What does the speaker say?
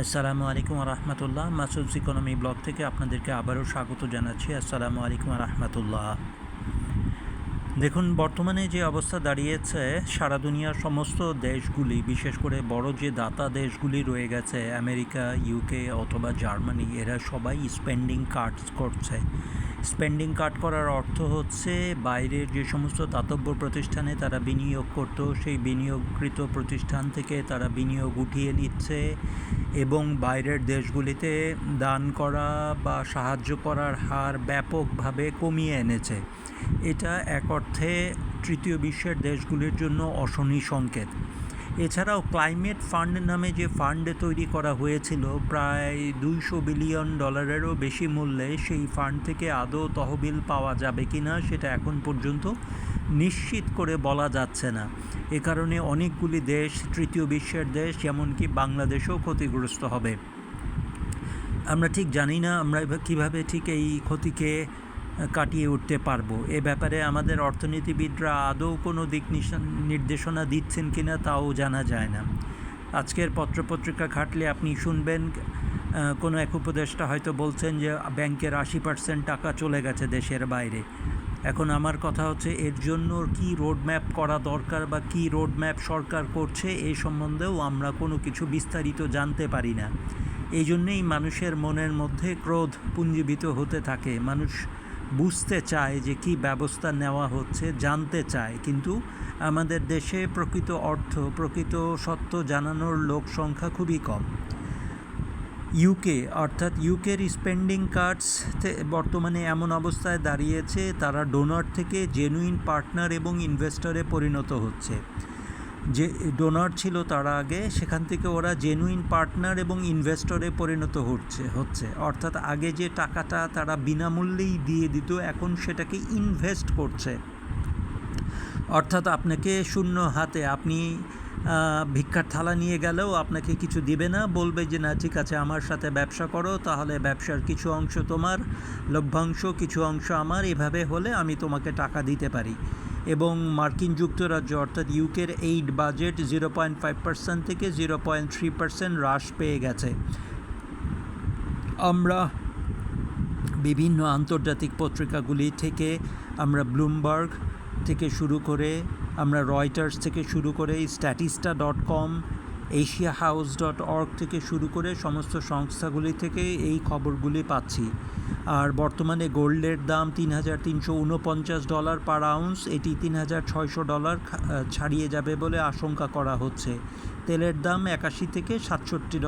আসসালামু আলাইকুম রহমতুল্লাহ। মাসুদস economy blog থেকে আপনাদেরকে আবারও স্বাগত জানাচ্ছি। আসসালামু আলাইকুম রহমতুল্লাহ। দেখুন, বর্তমানে যে অবস্থা দাঁড়িয়েছে, সারা দুনিয়ার সমস্ত দেশগুলি, বিশেষ করে বড় যে দাতা দেশগুলি রয়ে গেছে, আমেরিকা, ইউকে অথবা জার্মানি, এরা সবাই স্পেন্ডিং কাট করছে। স্পেন্ডিং কাট করার অর্থ হচ্ছে বাইরের যে সমস্ত দাতব্য প্রতিষ্ঠানে তারা বিনিয়োগ করত, সেই বিনিয়োগকৃত প্রতিষ্ঠান থেকে তারা বিনিয়োগ উঠিয়ে নিচ্ছে এবং বাইরের দেশগুলিতে দান করা বা সাহায্য করার হার ব্যাপকভাবে কমিয়ে এনেছে। এটা এক অর্থে তৃতীয় বিশ্বের দেশগুলির জন্য অশনি সংকেত। এছাড়াও ক্লাইমেট ফান্ড নামে যে ফান্ড তৈরি করা হয়েছিল প্রায় $200 বিলিয়ন বেশি মূল্যে, সেই ফান্ড থেকে আদৌ তহবিল পাওয়া যাবে কি না সেটা এখন পর্যন্ত নিশ্চিত করে বলা যাচ্ছে না। এ কারণে অনেকগুলি দেশ, তৃতীয় বিশ্বের দেশ এমনকি বাংলাদেশও ক্ষতিগ্রস্ত হবে। আমরা ঠিক জানি না আমরা কীভাবে ঠিক এই ক্ষতিকে কাটিয়ে উঠতে পারবো। এ ব্যাপারে আমাদের অর্থনীতিবিদরা আদৌ কোনো দিক নির্দেশনা দিচ্ছেন কি না তাও জানা যায় না। আজকের পত্রপত্রিকা ঘাটলে আপনি শুনবেন কোনো এক উপদেষ্টা হয়তো বলছেন যে ব্যাংকের 80% টাকা চলে গেছে দেশের বাইরে। এখন আমার কথা হচ্ছে, এর জন্য কি রোডম্যাপ করা দরকার বা কি রোডম্যাপ সরকার করছে এই সম্বন্ধেও আমরা কোনো কিছু বিস্তারিত জানতে পারি না। এই জন্যেই মানুষের মনের মধ্যে ক্রোধ পুঞ্জীভূত হতে থাকে। মানুষ বুঝতে চায় যে কী ব্যবস্থা নেওয়া হচ্ছে, জানতে চায়, কিন্তু আমাদের দেশে প্রকৃত অর্থ, প্রকৃত সত্য জানানোর লোক সংখ্যা খুবই কম। ইউকে অর্থাৎ ইউকের স্পেন্ডিং কার্ডস বর্তমানে এমন অবস্থায় দাঁড়িয়েছে, তারা ডোনার থেকে জেনুইন পার্টনার এবং ইনভেস্টরে পরিণত হচ্ছে। যে ডোনার ছিল তারা আগে, সেখান থেকে ওরা জেনুইন পার্টনার এবং ইনভেস্টরে পরিণত হচ্ছে। অর্থাৎ আগে যে টাকাটা তারা বিনামূল্যেই দিয়ে দিত, এখন সেটাকে ইনভেস্ট করছে। অর্থাৎ আপনাকে শূন্য হাতে, আপনি ভিক্ষার থালা নিয়ে গেলেও আপনাকে কিছু দিবে না, বলবে যে না ঠিক আছে আমার সাথে ব্যবসা করো, তাহলে ব্যবসার কিছু অংশ তোমার, লভ্যাংশ কিছু অংশ আমার, এভাবে হলে আমি তোমাকে টাকা দিতে পারি। এবং মার্কিন যুক্তরাজ্য অর্থাৎ ইউকের এইড বাজেট 0.5% থেকে 0.3% হ্রাস পেয়ে গেছে। আমরা বিভিন্ন আন্তর্জাতিক পত্রিকাগুলি থেকে, আমরা ব্লুমবার্গ থেকে শুরু করে, আমরা রয়টার্স থেকে শুরু করে, statista.com, asiahouse.org থেকে শুরু করে সমস্ত সংস্থাগুলি থেকে এই খবরগুলি পাচ্ছি। আর বর্তমানে গোল্ডের দাম $3,349 পার আউন্স, এটি $3,600 ছাড়িয়ে যাবে বলে আশঙ্কা করা হচ্ছে। তেলের দাম $81 থেকে $67